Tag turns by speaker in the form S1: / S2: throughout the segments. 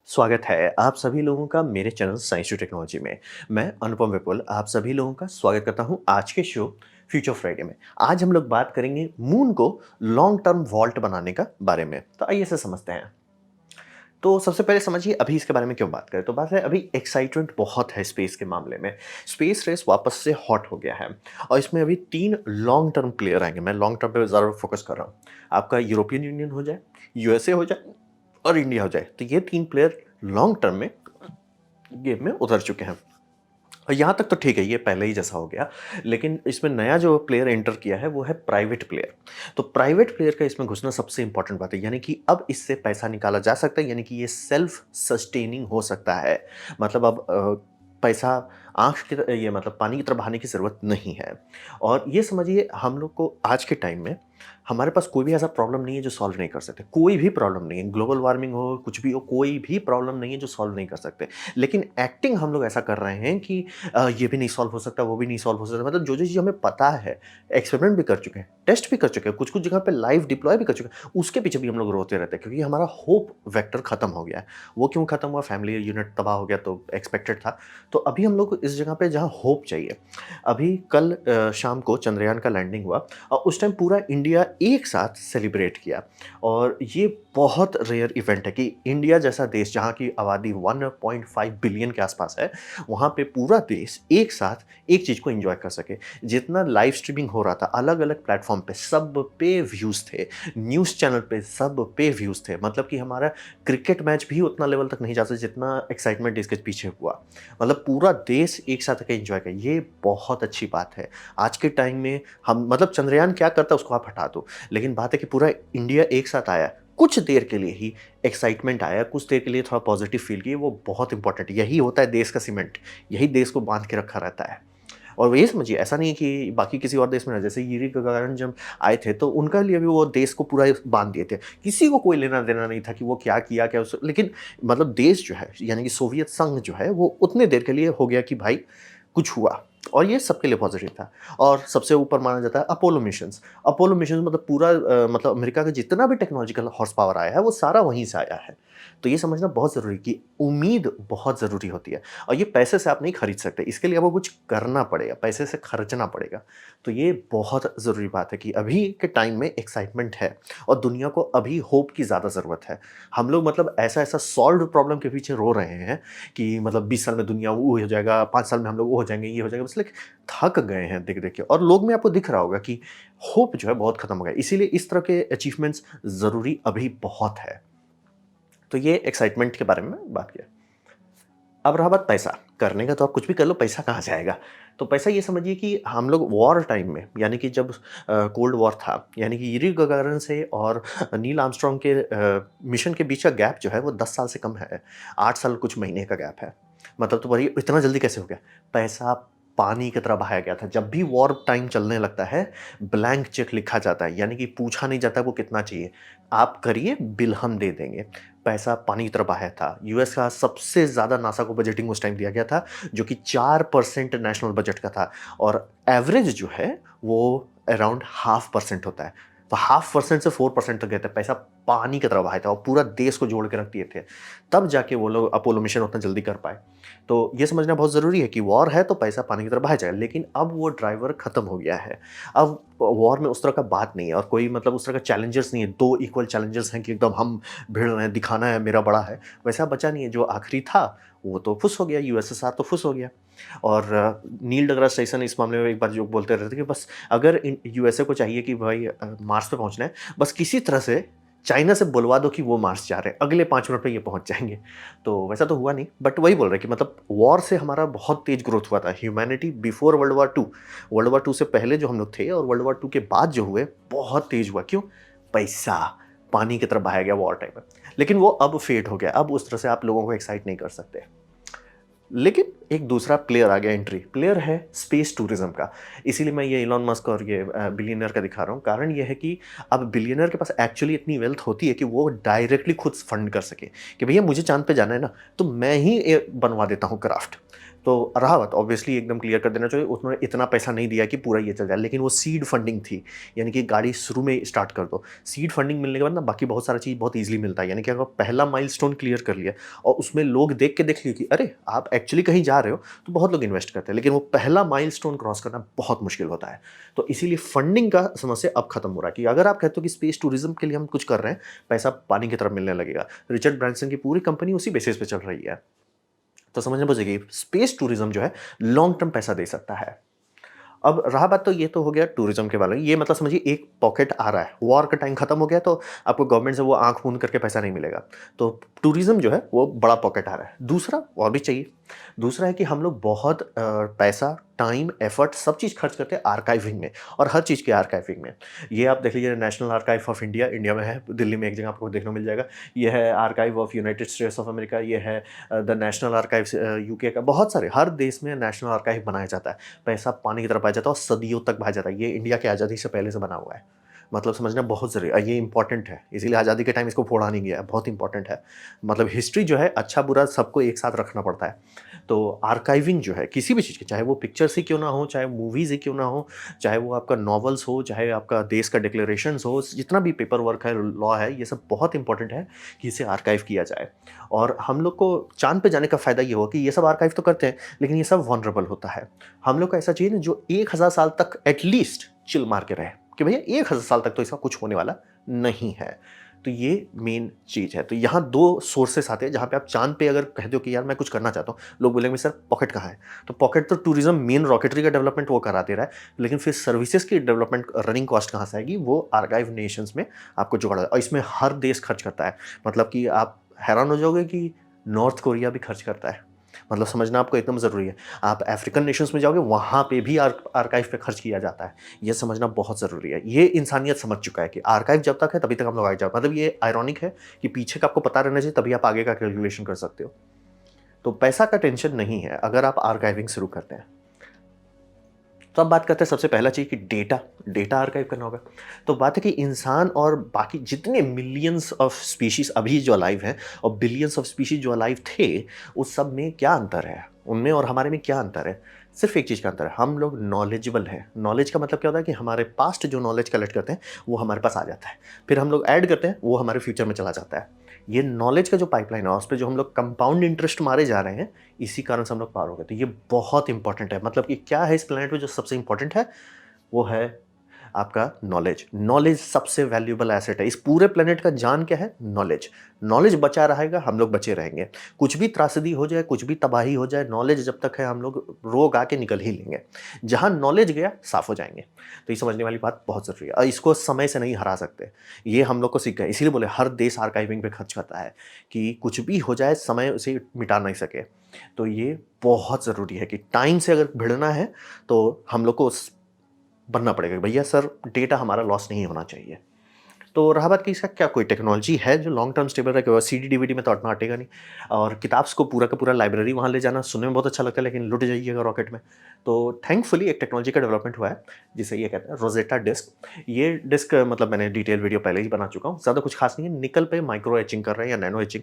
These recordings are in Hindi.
S1: स्वागत है आप सभी लोगों का मेरे चैनल साइंस टू टेक्नोलॉजी में। मैं अनुपम विपुल आप सभी लोगों का स्वागत करता हूं आज के शो फ्यूचर फ्राइडे में। आज हम लोग बात करेंगे मून को लॉन्ग टर्म वॉल्ट बनाने का बारे में। तो आइए इसे समझते हैं। तो सबसे पहले समझिए अभी इसके बारे में क्यों बात करें। तो बात है अभी एक्साइटमेंट बहुत है स्पेस के मामले में। स्पेस रेस वापस से हॉट हो गया है और इसमें अभी 3 लॉन्ग टर्म प्लेयर आएंगे। मैं लॉन्ग टर्म पे ज़्यादा फोकस कर रहा हूँ। आपका यूरोपियन यूनियन हो जाए, यूएसए हो जाए और इंडिया हो जाए। तो ये 3 प्लेयर लॉन्ग टर्म में गेम में उतर चुके हैं। और यहाँ तक तो ठीक है, ये पहले ही जैसा हो गया। लेकिन इसमें नया जो प्लेयर एंटर किया है वो है प्राइवेट प्लेयर। तो प्राइवेट प्लेयर का इसमें घुसना सबसे इंपॉर्टेंट बात है, यानी कि अब इससे पैसा निकाला जा सकता है, यानी कि ये सेल्फ सस्टेनिंग हो सकता है। मतलब अब पैसा आँख की ये मतलब पानी की तरह बहाने की ज़रूरत नहीं है। और ये समझिए हम लोग को आज के टाइम में हमारे पास कोई भी ऐसा प्रॉब्लम नहीं है जो सॉल्व नहीं कर सकते। कोई भी प्रॉब्लम नहीं है, ग्लोबल वार्मिंग हो, कुछ भी हो, कोई भी प्रॉब्लम नहीं है जो सॉल्व नहीं कर सकते। लेकिन एक्टिंग हम लोग ऐसा कर रहे हैं कि ये भी नहीं सॉल्व हो सकता, वो भी नहीं सॉल्व हो सकता। मतलब जो-जो चीज़ हमें पता है, एक्सपेरिमेंट भी कर चुके हैं, टेस्ट भी कर चुके हैं, कुछ-कुछ जगह पे लाइव डिप्लॉय भी कर चुके हैं, उसके पीछे भी हम लोग रोते रहते हैं क्योंकि हमारा होप वेक्टर खत्म हो गया है। वो क्यों खत्म हुआ? फैमिली यूनिट तबाह हो गया तो एक्सपेक्टेड था। तो अभी हम लोग इस जगह पे जहाँ होप चाहिए। अभी कल शाम को चंद्रयान का लैंडिंग हुआ और उस टाइम पूरा इंडिया एक साथ सेलिब्रेट किया। और ये बहुत रेयर इवेंट है कि इंडिया जैसा देश जहाँ की आबादी 1.5 बिलियन के आसपास है, वहाँ पे पूरा देश एक साथ एक चीज़ को एंजॉय कर सके। जितना लाइव स्ट्रीमिंग हो रहा था अलग-अलग प्लेटफ़ॉर्म पे, सब पे व्यूज़ थे। न्यूज़ चैनल पे सब पे व्यूज़ थे। मतलब कि हमारा क्रिकेट मैच भी उतना लेवल तक नहीं जा सकता जितना एक्साइटमेंट इसके पीछे हुआ। मतलब पूरा देश एक साथ आके एंजॉय करे, ये बहुत अच्छी बात है। आज के टाइम में हम मतलब चंद्रयान क्या करता है उसको आप हटा दो, लेकिन बात है कि पूरा इंडिया एक साथ आया। कुछ देर के लिए ही एक्साइटमेंट आया, कुछ देर के लिए थोड़ा पॉजिटिव फ़ील किया, वो बहुत इंपॉर्टेंट है। यही होता है देश का सीमेंट, यही देश को बाँध के रखा रहता है। और ये समझिए ऐसा नहीं है कि बाकी किसी और देश में ना, जैसे यूरी गगारिन जब आए थे तो उनका लिए भी वो देश को पूरा बाँध दिए थे। किसी को कोई लेना-देना नहीं था कि वो क्या किया, क्या उस लेकिन मतलब देश जो है यानी कि सोवियत संघ जो है वो उतने देर के लिए हो गया कि भाई कुछ हुआ। और ये सबके लिए पॉज़िटिव था। और सबसे ऊपर माना जाता है अपोलो मिशंस। अपोलो मिशंस मतलब पूरा मतलब अमेरिका का जितना भी टेक्नोलॉजिकल हॉर्स पावर आया है वो सारा वहीं से आया है। तो ये समझना बहुत ज़रूरी है कि उम्मीद बहुत ज़रूरी होती है और ये पैसे से आप नहीं खरीद सकते। इसके लिए आपको कुछ करना पड़ेगा, पैसे से खर्चना पड़ेगा। तो ये बहुत ज़रूरी बात है कि अभी के टाइम में एक्साइटमेंट है और दुनिया को अभी होप की ज़्यादा ज़रूरत है। हम लोग मतलब ऐसा-ऐसा सॉल्व्ड प्रॉब्लम के पीछे रो रहे हैं कि मतलब 20 साल में दुनिया वो हो जाएगा, 5 साल में हम लोग वो हो जाएँगे, ये हो जाएगा। बस लाइक थक गए हैं देख-देख के और लोग में आपको दिख रहा होगा कि होप जो है बहुत खत्म हो गया है। इसीलिए इस तरह के अचीवमेंट्स ज़रूरी अभी बहुत है। तो ये एक्साइटमेंट के बारे में बात किया। अब रहा बात पैसा, करने का तो आप कुछ भी कर लो, पैसा कहाँ से आएगा? तो पैसा ये समझिए कि हम लोग वॉर टाइम में यानी कि जब कोल्ड वॉर था, यानी कि यूरी गगारिन से और नील आर्मस्ट्रांग के मिशन के बीच का गैप जो है वो 10 साल से कम है। 8 साल कुछ महीने का गैप है। मतलब तो बताइए इतना जल्दी कैसे हो गया? पैसा पानी की तरह बहाया गया था। जब भी वॉर टाइम चलने लगता है, ब्लैंक चेक लिखा जाता है, यानी कि पूछा नहीं जाता वो कितना चाहिए। आप करिए, बिल हम दे देंगे। पैसा पानी की तरह बहाया था। यूएस का सबसे ज़्यादा नासा को बजटिंग उस टाइम दिया गया था, जो कि 4% नेशनल बजट का था और एवरेज जो है वो अराउंड हाफ परसेंट होता है। तो हाफ परसेंट से 4% तक गए थे। पैसा पानी की तरह बहाया था और पूरा देश को जोड़ के रख दिए थे। तब जाके वो लोग अपोलो मिशन उतना जल्दी कर पाए। तो ये समझना बहुत ज़रूरी है कि वॉर है तो पैसा पानी की तरह बहाया जाएगा, लेकिन अब वो ड्राइवर खत्म हो गया है। अब वॉर में उस तरह का बात नहीं है और कोई मतलब उस तरह का चैलेंजर्स नहीं है। 2 इक्वल चैलेंजर्स हैं कि एकदम हम भिड़ रहे हैं, दिखाना है मेरा बड़ा है। वैसा बचा नहीं है। जो आखिरी था वो तो फुस हो गया, यूएसएसआर तो फुस हो गया। और नील डग्रास टाइसन इस मामले में एक बार जो बोलते रहते थे कि बस अगर यूएसए को चाहिए कि भाई मार्स पे पहुंचना है, बस किसी तरह से चाइना से बुलवा दो कि वो मार्स जा रहे हैं, अगले 5 मिनट में ये पहुंच जाएंगे। तो वैसा तो हुआ नहीं, बट वही बोल रहे हैं कि मतलब वॉर से हमारा बहुत तेज ग्रोथ हुआ था। Humanity before world war two से पहले जो हम लोग थे और वर्ल्ड वॉर टू के बाद जो हुए बहुत तेज हुआ। क्यों? पैसा पानी की तरफ बहाया गया वॉर टाइम में। लेकिन वो अब फेड हो गया। अब उस तरह से आप लोगों को एक्साइट नहीं कर सकते। लेकिन एक दूसरा प्लेयर आ गया, एंट्री प्लेयर है स्पेस टूरिज्म का। इसीलिए मैं ये इलॉन मस्क और ये बिलियनर का दिखा रहा हूँ। कारण ये है कि अब बिलियनर के पास एक्चुअली इतनी वेल्थ होती है कि वो डायरेक्टली खुद फंड कर सके कि भैया मुझे चांद पे जाना है ना, तो मैं ही बनवा देता हूँ क्राफ्ट। तो रहा बात ऑब्वियसली एकदम क्लियर कर देना चाहिए, उन्होंने इतना पैसा नहीं दिया कि पूरा ये चल जाए, लेकिन वो सीड फंडिंग थी, यानी कि गाड़ी शुरू में स्टार्ट कर दो। सीड फंडिंग मिलने के बाद ना बाकी बहुत सारा चीज़ बहुत ईजिली मिलता है, यानी कि अगर पहला माइलस्टोन क्लियर कर लिया और उसमें लोग देख लियो कि अरे आप एक्चुअली कहीं जा रहे हो, तो बहुत लोग इन्वेस्ट करते हैं, लेकिन वो पहला माइलस्टोन क्रॉस करना बहुत मुश्किल होता है। तो इसीलिए फंडिंग का समस्या अब खत्म हो रहा है कि अगर आप कहते हो कि स्पेस टूरिज्म के लिए हम कुछ कर रहे हैं, पैसा पानी की तरफ मिलने लगेगा। रिचर्ड ब्रांसन की पूरी कंपनी उसी बेसिस पे चल रही है। तो समझना पड़ेगी स्पेस टूरिज्म जो है लॉन्ग टर्म पैसा दे सकता है। अब रहा बात, तो ये तो हो गया टूरिज्म के बारे में, ये मतलब समझिए एक पॉकेट आ रहा है, वॉर का टाइम खत्म हो गया तो आपको गवर्नमेंट से वो आंख मूंद करके पैसा नहीं मिलेगा, तो टूरिज्म जो है वो बड़ा पॉकेट आ रहा है। दूसरा और भी चाहिए, दूसरा है कि हम लोग बहुत पैसा, टाइम, एफर्ट सब चीज़ खर्च करते हैं आर्काइविंग में, और हर चीज़ के आर्काइविंग में। ये आप देख लीजिए national archive of India, India में है, दिल्ली में एक जगह आपको देखने को मिल जाएगा। ये है archive of United states of America, ये है द नेशनल आर्काइव यूके का। बहुत सारे, हर देश में नेशनल आर्काइव बनाया जाता है, पैसा पानी की तरफ आ जाता है और सदियों तक बहा जाता है। ये इंडिया की आज़ादी से पहले से बना हुआ है, मतलब समझना बहुत ज़रूरी है, ये इंपॉर्टेंट है, इसीलिए आज़ादी के टाइम इसको फोड़ा नहीं गया है, बहुत इंपॉर्टेंट है। मतलब हिस्ट्री जो है अच्छा बुरा सबको एक साथ रखना पड़ता है। तो आर्काइविंग जो है किसी भी चीज़ की, चाहे वो पिक्चर्स ही क्यों ना हो, चाहे मूवीज़ ही क्यों ना हो, चाहे वो आपका नॉवेल्स हो, चाहे आपका देश का डिक्लेरेशंस हो, जितना भी पेपर वर्क है, लॉ है, ये सब बहुत इंपॉर्टेंट है कि इसे आर्काइव किया जाए। और हम लोग को चाँद पे जाने का फ़ायदा ये हुआ कि ये सब आर्काइव तो करते हैं, लेकिन ये सब वल्नरेबल होता है। हम लोग को ऐसा चाहिए ना जो 1000 साल तक एटलीस्ट चिल मार के रहे, कि भैया 1000 साल तक तो इसका कुछ होने वाला नहीं है। तो ये मेन चीज़ है। तो यहाँ 2 सोर्सेस आते हैं जहाँ पे आप चाँद पे अगर कहते हो कि यार मैं कुछ करना चाहता हूँ, लोग बोलेंगे सर पॉकेट कहाँ है? तो पॉकेट तो टूरिज़्म मेन रॉकेटरी का डेवलपमेंट वो करा दे रहा है, लेकिन फिर सर्विसेज़ की डेवलपमेंट रनिंग कॉस्ट कहाँ से आएगी? वो आर्काइव नेशंस में आपको जुगाड़ा, और इसमें हर देश खर्च करता है। मतलब कि आप हैरान हो जाओगे कि नॉर्थ कोरिया भी खर्च करता है। मतलब समझना आपको एकदम ज़रूरी है। आप अफ्रीकन नेशंस में जाओगे, वहाँ पे भी आर्काइव पे खर्च किया जाता है। ये समझना बहुत ज़रूरी है। ये इंसानियत समझ चुका है कि आर्काइव जब तक है तभी तक हम लोग आगे जाओ, मतलब ये आयरॉनिक है कि पीछे का आपको पता रहना चाहिए, तभी आप आगे का कैलकुलेशन कर सकते हो। तो पैसा का टेंशन नहीं है अगर आप आर्काइविंग शुरू करते हैं। तो अब बात करते हैं सबसे पहला चीज़ कि डेटा आर्काइव करना होगा। तो बात है कि इंसान और बाकी जितने मिलियंस ऑफ स्पीशीज़ अभी जो अलाइव हैं और बिलियंस ऑफ स्पीशीज़ जो अलाइव थे, उस सब में क्या अंतर है? उनमें और हमारे में क्या अंतर है? सिर्फ एक चीज़ का अंतर है, हम लोग नॉलेजेबल हैं। नॉलेज का मतलब क्या होता है कि हमारे पास्ट जो नॉलेज कलेक्ट करते हैं, वो हमारे पास आ जाता है। फिर हम लोग ऐड करते हैं, वो हमारे फ्यूचर में चला जाता है। ये नॉलेज का जो पाइपलाइन है, उस पे जो हम लोग कंपाउंड इंटरेस्ट मारे जा रहे हैं, इसी कारण से हम लोग पार हो गए। तो ये बहुत इंपॉर्टेंट है। मतलब कि क्या है इस प्लेनेट पे जो सबसे इंपॉर्टेंट है, वो है आपका नॉलेज। नॉलेज सबसे वैल्यूएबल एसेट है। इस पूरे प्लेनेट का जान क्या है? नॉलेज। नॉलेज बचा रहेगा, हम लोग बचे रहेंगे। कुछ भी त्रासदी हो जाए, कुछ भी तबाही हो जाए, नॉलेज जब तक है हम लोग रोग आके निकल ही लेंगे। जहाँ नॉलेज गया, साफ हो जाएंगे। तो ये समझने वाली बात बहुत ज़रूरी है और इसको समय से नहीं हरा सकते। ये हम लोग को सीख गए, इसीलिए बोले हर देश आर्काइविंग पे खर्च करता है कि कुछ भी हो जाए, समय उसे मिटा नहीं सके। तो ये बहुत ज़रूरी है कि टाइम से अगर भिड़ना है, तो हम लोग को बनना पड़ेगा भैया सर, डेटा हमारा लॉस नहीं होना चाहिए। तो रहा बात कि इसका क्या कोई टेक्नोलॉजी है जो लॉन्ग टर्म स्टेबल रहे? सीडी डीवीडी में तो अटना हटेगा नहीं, और किताब को पूरा का पूरा लाइब्रेरी वहाँ ले जाना सुनने में बहुत अच्छा लगता है, लेकिन लुट जाइएगा रॉकेट में। तो थैंकफुली एक टेक्नोलॉजी का डेवलपमेट हुआ है जिसे ये कहते हैं रोजेटा डिस्क। ये डिस्क मतलब मैंने डिटेल वीडियो पहले ही बना चुका हूँ, ज़्यादा कुछ खास नहीं है। निकल पे माइक्रो एचिंग कर रहे हैं या नैनो एचिंग,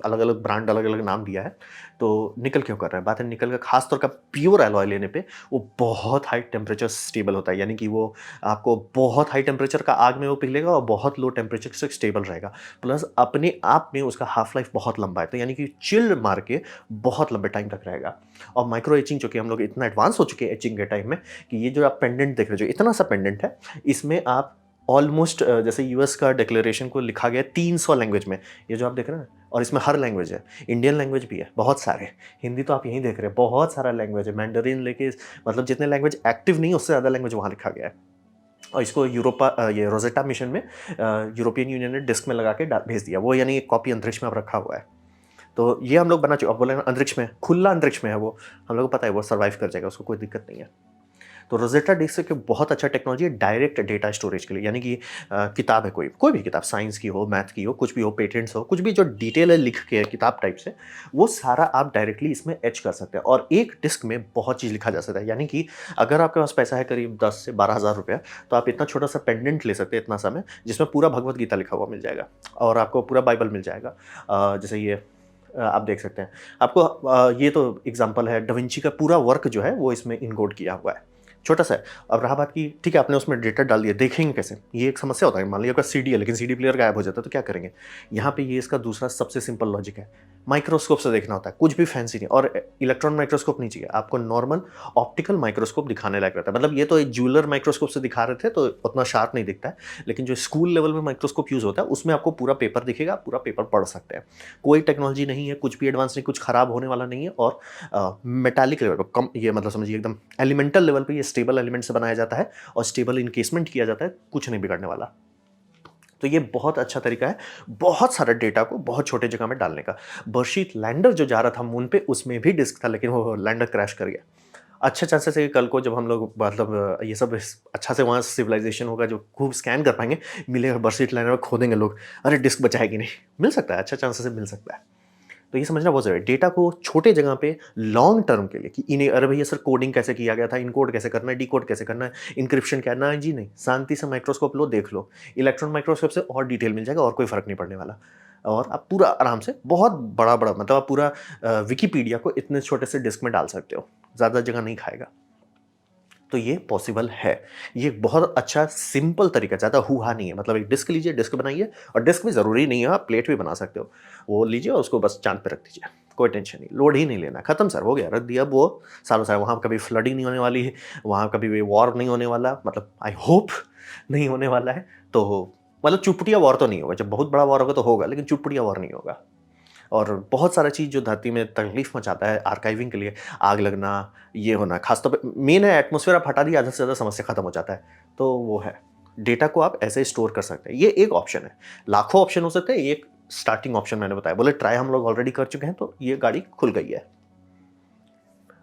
S1: अलग अलग ब्रांड अलग अलग नाम दिया है। तो निकल क्यों कर रहे हैं? बात है निकल का खासतौर का प्योर एलॉय लेने पे वो बहुत हाई टेम्परेचर स्टेबल होता है, यानी कि वो आपको बहुत हाई टेम्परेचर का आग में वो पिघलेगा और बहुत लो टेम्परेचर से स्टेबल रहेगा। प्लस अपने आप में उसका हाफ लाइफ बहुत लंबा है, तो यानी कि चिल मार के बहुत लंबे टाइम तक रहेगा। और माइक्रो एचिंग, जो कि हम लोग इतना एडवांस हो चुके हैं एचिंग के टाइम में, कि ये जो आप पेंडेंट देख रहे हो, जो इतना सा पेंडेंट है, इसमें आप ऑलमोस्ट जैसे यूएस का डिक्लेरेशन को लिखा गया 300 लैंग्वेज में, ये जो आप देख रहे हैं ना, और इसमें हर लैंग्वेज है, इंडियन लैंग्वेज भी है बहुत सारे, हिंदी तो आप यहीं देख रहे हैं, बहुत सारा लैंग्वेज है, मैंडरिन लेके मतलब जितने लैंग्वेज एक्टिव नहीं उससे ज़्यादा लैंग्वेज वहाँ लिखा गया है। और इसको ये रोजेटा मिशन में यूरोपियन यूनियन ने डिस्क में लगा के भेज दिया, वो यानी एक कॉपी अंतरिक्ष में अब रखा हुआ है। तो ये हम लोग बना चुके, अब बोले ना अंतरिक्ष में, खुला अंतरिक्ष में है वो, हम लोग को पता है वो सर्वाइव कर जाएगा, उसको कोई दिक्कत नहीं है। तो रोजेटा डिस्क की बहुत अच्छा टेक्नोलॉजी है डायरेक्ट डेटा स्टोरेज के लिए, यानी कि किताब है, कोई भी किताब, साइंस की हो, मैथ की हो, कुछ भी हो, पेटेंट्स हो, कुछ भी जो डिटेल है लिख के किताब टाइप से, वो सारा आप डायरेक्टली इसमें एच कर सकते हैं। और एक डिस्क में बहुत चीज़ लिखा जा सकता है, यानी कि अगर आपके पास पैसा है करीब 10 से 12 हज़ार रुपया, तो आप इतना छोटा सा पेंडेंट ले सकते हैं, इतना सा में, जिसमें पूरा भगवत गीता लिखा हुआ मिल जाएगा और आपको पूरा बाइबल मिल जाएगा। जैसे ये आप देख सकते हैं। आपको ये तो एग्ज़ाम्पल है, डा विंची का पूरा वर्क जो है वो इसमें इनकोड किया हुआ है। छोटा-सा है। अब रहा बात की ठीक है आपने उसमें डेटा डाल दिया, देखेंगे कैसे? ये एक समस्या होता है। मान लीजिए आपका सीडी है लेकिन सीडी प्लेयर गायब हो जाता है तो क्या करेंगे? यहाँ पे ये इसका दूसरा सबसे सिंपल लॉजिक है। माइक्रोस्कोप से देखना होता है, कुछ भी फैंसी नहीं और इलेक्ट्रॉन माइक्रोस्कोप नहीं चाहिए। आपको नॉर्मल ऑप्टिकल माइक्रोस्कोप दिखाने लायक रहता है। मतलब ये तो एक ज्वेलर माइक्रोस्कोप से दिखा रहे थे तो उतना शार्प नहीं दिखता है। लेकिन जो स्कूल लेवल में माइक्रोस्कोप यूज़ होता है उसमें आपको पूरा पेपर दिखेगा, पूरा पेपर पढ़ सकते हैं। कोई टेक्नोलॉजी नहीं है, कुछ भी एडवांस नहीं, कुछ खराब होने वाला नहीं है और मेटालिक लेवल पर कम ये मतलब समझिए एकदम एलिमेंटल लेवल पे ये स्टेबल एलिमेंट से बनाया जाता है और स्टेबल इनकेसमेंट किया जाता है, कुछ नहीं बिगड़ने वाला। तो ये बहुत अच्छा तरीका है, बहुत सारे डेटा को बहुत छोटे जगह में डालने का। बर्शीट लैंडर जो जा रहा था मून पे उसमें भी डिस्क था लेकिन वो लैंडर क्रैश कर गया। अच्छा चांसेस है कि कल को जब हम लोग मतलब ये सब अच्छा से वहाँ सिविलाइजेशन होगा जो खूब स्कैन कर पाएँगे, मिलेगा बर्शीट लैंडर में खोदेंगे लोग, अरे डिस्क बचा है कि नहीं? मिल सकता है, अच्छा चांसेस है मिल सकता है। तो ये समझना बहुत ज़रूरी है। डेटा को छोटे जगह पे लॉन्ग टर्म के लिए कि इन्हें अरे भैया सर कोडिंग कैसे किया गया था, इनकोड कैसे करना है, डिकोड कैसे करना है, इंक्रिप्शन क्या है, ना जी नहीं, शांति से माइक्रोस्कोप लो, देख लो। इलेक्ट्रॉन माइक्रोस्कोप से और डिटेल मिल जाएगा और कोई फ़र्क नहीं पड़ने वाला। और आप पूरा आराम से बहुत बड़ा-बड़ा मतलब आप पूरा विकिपीडिया को इतने छोटे से डिस्क में डाल सकते हो। ज़्यादा जगह नहीं खाएगा। तो ये पॉसिबल है। ये एक बहुत अच्छा सिंपल तरीका है, ज़्यादा हू-हा नहीं है। मतलब एक डिस्क लीजिए, डिस्क बनाइए और डिस्क भी ज़रूरी नहीं है, आप प्लेट भी बना सकते हो। वो लीजिए और उसको बस चाँद पे रख दीजिए, कोई टेंशन नहीं, लोड ही नहीं लेना, खत्म सर हो गया, रख दिया। अब वो सालों साल वहाँ कभी फ्लडिंग नहीं होने वाली है, वहाँ कभी भी वॉर नहीं होने वाला, मतलब आई होप नहीं होने वाला है। तो मतलब चुटपुटिया वॉर तो नहीं होगा, जब बहुत बड़ा वॉर होगा तो होगा, लेकिन चुटपुटिया वॉर नहीं होगा। और बहुत सारा चीज़ जो धरती में तकलीफ़ मचाता है आर्काइविंग के लिए, आग लगना, ये होना, ख़ासतौर पे मेन है एटमॉस्फेयर आप हटा दिए आधा से ज़्यादा समस्या खत्म हो जाता है। तो वो है, डेटा को आप ऐसे स्टोर कर सकते हैं, ये एक ऑप्शन है। लाखों ऑप्शन हो सकते हैं, ये एक स्टार्टिंग ऑप्शन मैंने बताया। बोले ट्राई हम लोग ऑलरेडी कर चुके हैं तो ये गाड़ी खुल गई है।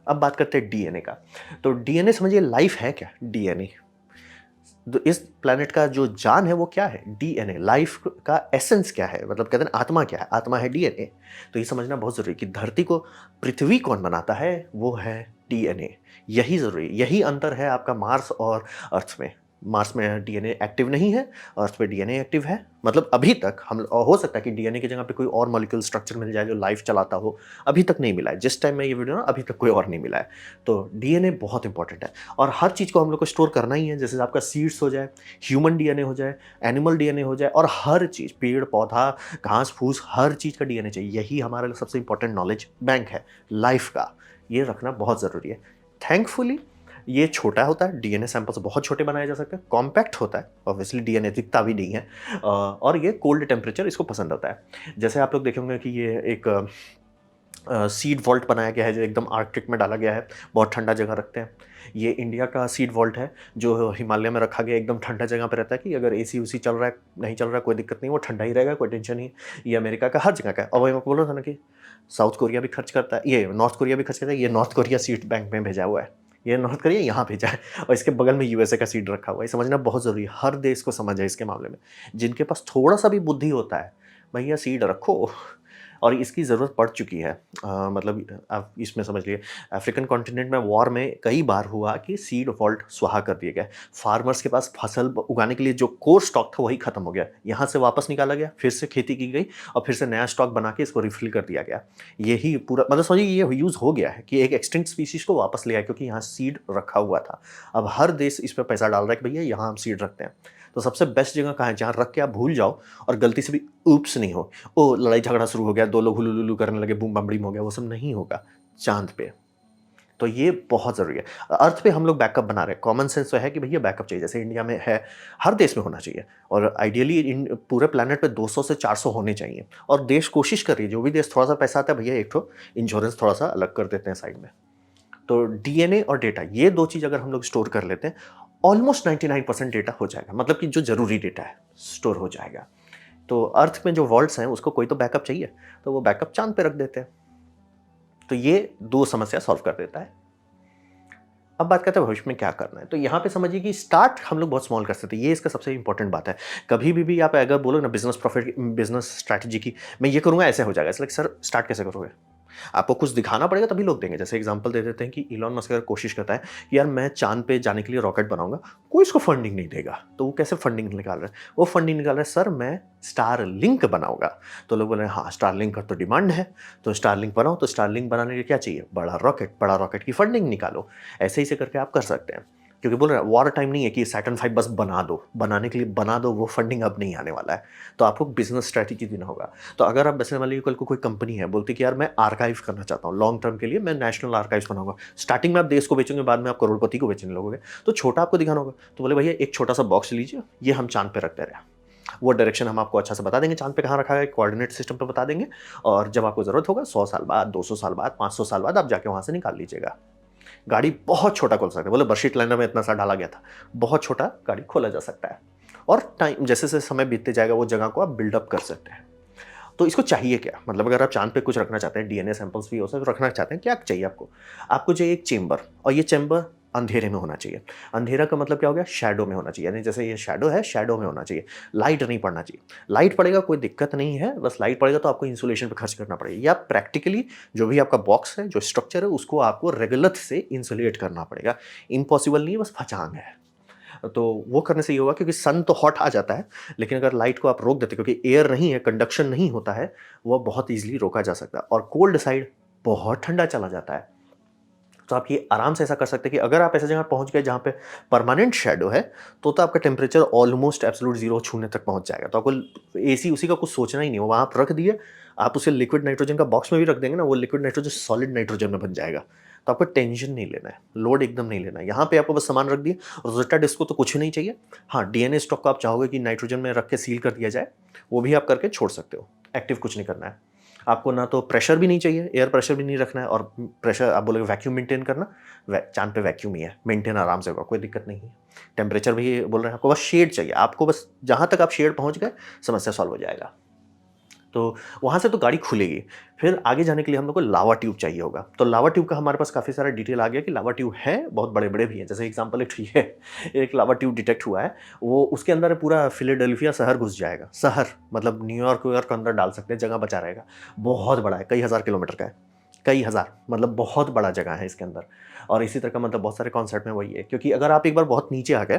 S1: अब बात करते हैं डीएनए का। तो डीएनए समझिए लाइफ़ है क्या? डीएनए तो इस प्लैनेट का जो जान है वो क्या है? डीएनए। लाइफ का एसेंस क्या है? मतलब कहते हैं ना आत्मा क्या है? आत्मा है डीएनए। तो ये समझना बहुत ज़रूरी है कि धरती को पृथ्वी कौन बनाता है? वो है डीएनए। यही ज़रूरी है, यही अंतर है आपका मार्स और अर्थ में। मार्स में डीएनए एक्टिव नहीं है, अर्थ पे डीएनए एक्टिव है। मतलब अभी तक हम हो सकता है कि डीएनए की जगह पे कोई और मॉलिक्यूल स्ट्रक्चर मिल जाए जो लाइफ चलाता हो। अभी तक नहीं मिला है। जिस टाइम मैं ये वीडियो ना अभी तक कोई और नहीं मिला है। तो डीएनए बहुत इंपॉर्टेंट है और हर चीज़ को हम लोग को स्टोर करना ही है। जैसे आपका सीड्स हो जाए, ह्यूमन डीएनए हो जाए, एनिमल डीएनए हो जाए और हर चीज़ पेड़-पौधा, घास-फूस हर चीज़ का डीएनए चाहिए। यही हमारे लिए सबसे इंपॉर्टेंट नॉलेज बैंक है लाइफ का। ये रखना बहुत ज़रूरी है। थैंकफुली ये छोटा होता है, डीएनए सैंपल्स बहुत छोटे बनाए जा सकते हैं, कॉम्पैक्ट होता है, ऑब्वियसली डीएनए दिखता भी नहीं है और ये कोल्ड टेम्परेचर इसको पसंद होता है। जैसे आप लोग देखे होंगे कि ये एक सीड वॉल्ट बनाया गया है जो एकदम आर्कटिक में डाला गया है, बहुत ठंडा जगह रखते हैं। ये इंडिया का सीड वॉल्ट है जो हिमालय में रखा गया एकदम ठंडा जगह पे रहता है कि अगर एसी-उसी चल रहा है, नहीं चल रहा है, कोई दिक्कत नहीं, वो ठंडा ही रहेगा, कोई टेंशन नहीं है। ये अमेरिका का हर जगह का है और वही मैं बोल रहा था ना कि साउथ कोरिया भी खर्च करता है, ये नॉर्थ कोरिया भी खर्च करता है, ये नॉर्थ कोरिया सीड बैंक में भेजा हुआ है। ये नॉर्थ कोरिया यहाँ भेजा है और इसके बगल में यूएसए का सीड रखा हुआ है। ये समझना बहुत ज़रूरी है, हर देश को समझ है इसके मामले में। जिनके पास थोड़ा-सा भी बुद्धि होता है, भैया सीड रखो और इसकी ज़रूरत पड़ चुकी है। मतलब आप इसमें समझ लिए अफ्रीकन कॉन्टिनेंट में वॉर में कई बार हुआ कि सीड वॉल्ट स्वाहा कर दिए गए। फार्मर्स के पास फसल उगाने के लिए जो कोर स्टॉक था वही खत्म हो गया। यहाँ से वापस निकाला गया, फिर से खेती की गई और फिर से नया स्टॉक बना के इसको रिफ़िल कर दिया गया। यही पूरा मतलब समझिए ये यूज़ हो गया है कि एक एक्सटिंक्ट स्पीशीज़ को वापस ले आया क्योंकि यहाँ सीड रखा हुआ था। अब हर देश इस पे पैसा डाल रहा है कि भैया यहाँ हम सीड रखते हैं। तो सबसे बेस्ट जगह कहाँ है? जहाँ रख के आप भूल जाओ और गलती से भी ऊप्स नहीं हो। ओ लड़ाई झगड़ा शुरू हो गया, 2 लोग हुलुलुलु करने लगे, बूम बम हो गया, वो सब नहीं होगा चाँद पे। तो ये बहुत ज़रूरी है। अर्थ पे हम लोग बैकअप बना रहे हैं। कॉमन सेंस तो है कि भैया बैकअप चाहिए, जैसे इंडिया में है, हर देश में होना चाहिए और आइडियली इन पूरे प्लैनेट पे 200 से 400 होने चाहिए और देश कोशिश कर रही है, जो भी देश थोड़ा-सा पैसा आता है, भैया एक ठो इंश्योरेंस थोड़ा-सा अलग कर देते हैं साइड में। तो डीएनए और डेटा ये 2 चीज़ अगर हम लोग स्टोर कर लेते हैं, ऑलमोस्ट 99% डेटा हो जाएगा। मतलब कि जो ज़रूरी डेटा है, स्टोर हो जाएगा। तो अर्थ में जो वॉल्ट्स हैं, उसको कोई तो बैकअप चाहिए, तो वो बैकअप चाँद पे रख देते हैं। तो ये 2 समस्या सॉल्व कर देता है। अब बात करते हैं भविष्य में क्या करना है। तो यहाँ पे समझिए कि स्टार्ट हम लोग बहुत स्मॉल कर सकते हैं, ये इसका सबसे इंपॉर्टेंट बात है। कभी भी आप अगर बोलोगे ना बिज़नेस स्ट्रैटेजी की, मैं ये करूँगा ऐसे हो जाएगा। इट्स लाइक सर स्टार्ट कैसे करोगे? आपको कुछ दिखाना पड़ेगा तभी लोग देंगे। जैसे एग्ज़ाम्पल दे देते हैं कि इलॉन मस्क अगर कोशिश करता है कि यार मैं चाँद पे जाने के लिए रॉकेट बनाऊँगा, कोई उसको फंडिंग नहीं देगा। तो वो कैसे फंडिंग निकाल रहा है? वो फंडिंग निकाल रहा है, सर मैं स्टारलिंक बनाऊँगा। तो लोग बोल रहे हैं हाँ, स्टारलिंक का तो डिमांड है, तो स्टारलिंक बनाओ। तो स्टारलिंक बनाने के लिए क्या चाहिए? बड़ा रॉकेट की फंडिंग निकालो। ऐसे ही से करके आप कर सकते हैं। क्योंकि बोल रहे हैं वॉर टाइम नहीं है कि सैटर्न 5 बस बना दो, बनाने के लिए बना दो, वो फंडिंग अब नहीं आने वाला है। तो आपको बिज़नेस स्ट्रैटेजी देना होगा। तो अगर आप वैसे मान लीजिए कल को कोई कंपनी है, बोलती है कि यार मैं आर्काइव करना चाहता हूँ, लॉन्ग टर्म के लिए मैं नेशनल आर्काइव्स बनाऊँगा। स्टार्टिंग में आप देश को बेचोगे, बाद में आप करोड़पति को बेचने लगोगे। तो छोटा आपको दिखाना होगा। तो बोले भैया एक छोटा-सा बॉक्स लीजिए, ये हम चाँद पे रखते हैं। वो डायरेक्शन हम आपको अच्छा से बता देंगे, चाँद पे कहाँ रखा है, कोऑर्डिनेट सिस्टम पे बता देंगे और जब आपको ज़रूरत होगा 100 साल बाद, 200 साल बाद, 500 साल बाद आप जाके वहाँ से निकाल लीजिएगा। गाड़ी बहुत छोटा खोल सकते हैं। बोले बर्शीट लाइनर में इतना सा डाला गया था। बहुत छोटा गाड़ी खोला जा सकता है और टाइम जैसे-जैसे समय बीतते जाएगा वो जगह को आप बिल्डअप कर सकते हैं। तो इसको चाहिए क्या? मतलब अगर आप चाँद पे कुछ रखना चाहते हैं, डीएनए सैंपल्स भी हो सकते रखना चाहते हैं, क्या चाहिए आपको? आपको चाहिए एक चेंबर और ये चेंबर अंधेरे में होना चाहिए। अंधेरा का मतलब क्या हो गया? शैडो में होना चाहिए, यानी जैसे ये शैडो है, शैडो में होना चाहिए। लाइट नहीं पड़ना चाहिए। लाइट पड़ेगा कोई दिक्कत नहीं है, बस लाइट पड़ेगा तो आपको इंसुलेशन पे खर्च करना पड़ेगा या प्रैक्टिकली जो भी आपका बॉक्स है, जो स्ट्रक्चर है, उसको आपको रेगुलर से इंसुलेट करना पड़ेगा। इम्पॉसिबल नहीं है, बस फचांग है। तो वो करने से ये होगा क्योंकि सन तो हॉट आ जाता है, लेकिन अगर लाइट को आप रोक देते क्योंकि एयर नहीं है, कंडक्शन नहीं होता है, वो बहुत ईज़िली रोका जा सकता है और कोल्ड साइड बहुत ठंडा चला जाता है। तो आप ये आराम से ऐसा कर सकते हैं कि अगर आप ऐसी जगह पहुँच गए जहाँ पे परमानेंट शैडो है, तो आपका टेम्परेचर ऑलमोस्ट एब्सोल्यूट ज़ीरो छूने तक पहुँच जाएगा। तो आपको एसी उसी का कुछ सोचना ही नहीं है, वहाँ आप रख दिए, आप उसे लिक्विड नाइट्रोजन का बॉक्स में भी रख देंगे ना, वो लिक्विड नाइट्रोजन सॉलिड नाइट्रोजन में बन जाएगा। तो आपको टेंशन नहीं लेना है, लोड एकदम नहीं लेना है। यहाँ पे आपको बस सामान रख दिए, रोज़ेटा डिस्क को तो कुछ नहीं चाहिए। हाँ, डीएनए स्टॉक को आप चाहोगे कि नाइट्रोजन में रख के सील कर दिया जाए, वो भी आप करके छोड़ सकते हो। एक्टिव कुछ नहीं करना है। आपको ना तो प्रेशर भी नहीं चाहिए, एयर प्रेशर भी नहीं रखना है और प्रेशर आप बोलोगे वैक्यूम मेंटेन करना, चाँद पे वैक्यूम ही है, मेंटेन आराम से होगा, कोई दिक्कत नहीं है। टेम्परेचर भी बोल रहे हैं आपको, बस शेड चाहिए, आपको बस जहाँ तक आप शेड पहुँच गए, समस्या सॉल्व हो जाएगा। तो वहाँ से तो गाड़ी खुलेगी। फिर आगे जाने के लिए हम लोग को लावा ट्यूब चाहिए होगा। तो लावा ट्यूब का हमारे पास काफ़ी सारा डिटेल आ गया कि लावा ट्यूब है, बहुत बड़े-बड़े भी हैं। जैसे एग्ज़ाम्पल एक ये एक लावा ट्यूब डिटेक्ट हुआ है, वो उसके अंदर पूरा फिलाडेल्फिया शहर घुस जाएगा। शहर मतलब न्यूयॉर्क व्यूयॉर्क के अंदर डाल सकते हैं, जगह बचा रहेगा। बहुत बड़ा है, कई हज़ार किलोमीटर का है। कई हज़ार मतलब बहुत बड़ा जगह है इसके अंदर और इसी तरह का मतलब बहुत सारे कॉन्सेप्ट में वही है क्योंकि अगर आप एक बार बहुत नीचे आ गए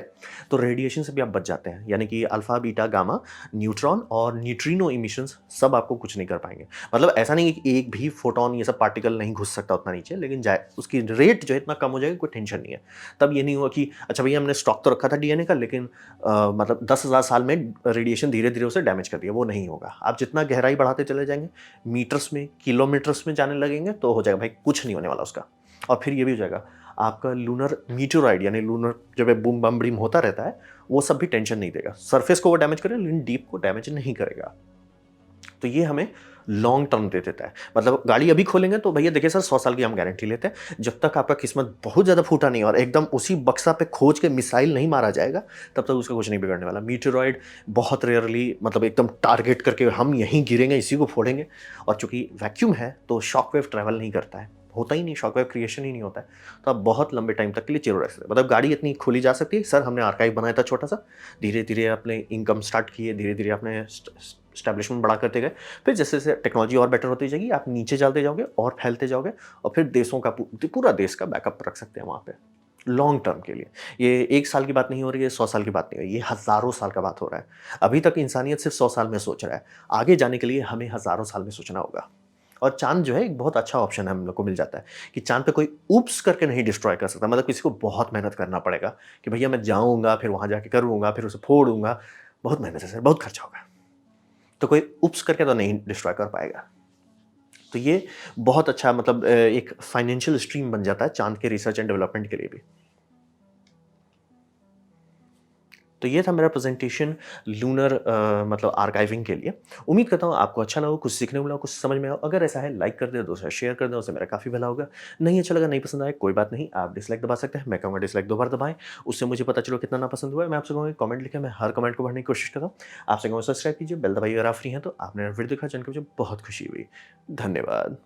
S1: तो रेडिएशन से भी आप बच जाते हैं यानी कि अल्फा बीटा गामा न्यूट्रॉन और न्यूट्रिनो इमिशंस सब आपको कुछ नहीं कर पाएंगे मतलब ऐसा नहीं है कि एक भी फोटोन ये सब पार्टिकल नहीं घुस सकता उतना नीचे लेकिन जाए उसकी रेट जो है इतना कम हो जाएगा कोई टेंशन नहीं है तब ये नहीं हुआ कि अच्छा भैया हमने स्टॉक तो रखा था डीएनए का लेकिन मतलब 10,000 साल में रेडिएशन धीरे धीरे उसे डैमेज कर दिया वो नहीं होगा आप जितना गहराई बढ़ाते चले जाएंगे मीटर्स में किलोमीटर्स में जाने लगेंगे तो हो जाएगा भाई कुछ नहीं होने वाला उसका और फिर ये भी हो जाएगा आपका लूनर मीटोराइड यानी लूनर जब बूम बम ब्रीम होता रहता है वो सब भी टेंशन नहीं देगा सरफेस को वो डैमेज करेगा लेकिन डीप को डैमेज नहीं करेगा तो ये हमें लॉन्ग टर्म दे देता है मतलब गाड़ी अभी खोलेंगे तो भैया देखिए सर 100 साल की हम गारंटी लेते हैं जब तक आपका किस्मत बहुत ज़्यादा फूटा नहीं और एकदम उसी बक्सा पे खोज के मिसाइल नहीं मारा जाएगा तब तक उसका कुछ नहीं बिगड़ने वाला मीटरॉइड बहुत रेयरली मतलब एकदम टारगेट करके हम यहीं गिरेंगे इसी को फोड़ेंगे और चूंकि वैक्यूम है तो शॉक वेव ट्रैवल नहीं करता है होता ही नहीं शॉक वेव क्रिएशन ही नहीं होता है तो आप बहुत लंबे टाइम तक के लिए चिरो रह सकते हैं मतलब गाड़ी इतनी खुली जा सकती है सर हमने आर्काइव बनाया था छोटा सा धीरे धीरे अपने इनकम स्टार्ट किए धीरे धीरे अपने स्टैब्लिशमेंट बढ़ा करते गए फिर जैसे जैसे टेक्नोलॉजी और बेटर होती जाएगी आप नीचे चलते जाओगे और फैलते जाओगे और फिर देशों का पूरा देश का बैकअप रख सकते हैं वहाँ पे लॉन्ग टर्म के लिए ये 1 साल की बात नहीं हो रही है 100 साल की बात नहीं हो रही है ये हज़ारों साल का बात हो रहा है अभी तक इंसानियत सिर्फ 100 साल में सोच रहा है आगे जाने के लिए हमें हज़ारों साल में सोचना होगा और चांद जो है एक बहुत अच्छा ऑप्शन है हम लोग को मिल जाता है कि चांद पे कोई ऊप्स करके नहीं डिस्ट्रॉय कर सकता मतलब किसी को बहुत मेहनत करना पड़ेगा कि भैया मैं जाऊँगा फिर वहाँ जाके करूँगा फिर उसे फोड़ूंगा बहुत मेहनत है सर बहुत खर्चा होगा तो कोई ऊप्स करके तो नहीं डिस्ट्रॉय कर पाएगा तो ये बहुत अच्छा मतलब एक फाइनेंशियल स्ट्रीम बन जाता है चांद के रिसर्च एंड डेवलपमेंट के लिए भी तो ये था मेरा प्रेजेंटेशन लूनर मतलब आर्काइविंग के लिए उम्मीद करता हूँ आपको अच्छा लगा कुछ सीखने को मिला कुछ समझ में आया अगर ऐसा है लाइक कर दे दूसरा शेयर कर दे उससे मेरा काफ़ी भला होगा नहीं अच्छा लगा नहीं पसंद आया कोई बात नहीं आप डिसलाइक दबा सकते हैं मैं कहूँगा डिसलाइक 2 बार दबाएं उससे मुझे पता चलो कितना ना पसंद हुआ है मैं आपसे कहूँगा कमेंट लिखे मैं हर कमेंट को पढ़ने की कोशिश करता हूँ आपसे कहूँगा सब्सक्राइब कीजिए बेल दबाइए अगर आप फ्री हैं तो आपने वीडियो देखा जानकर मुझे बहुत खुशी हुई धन्यवाद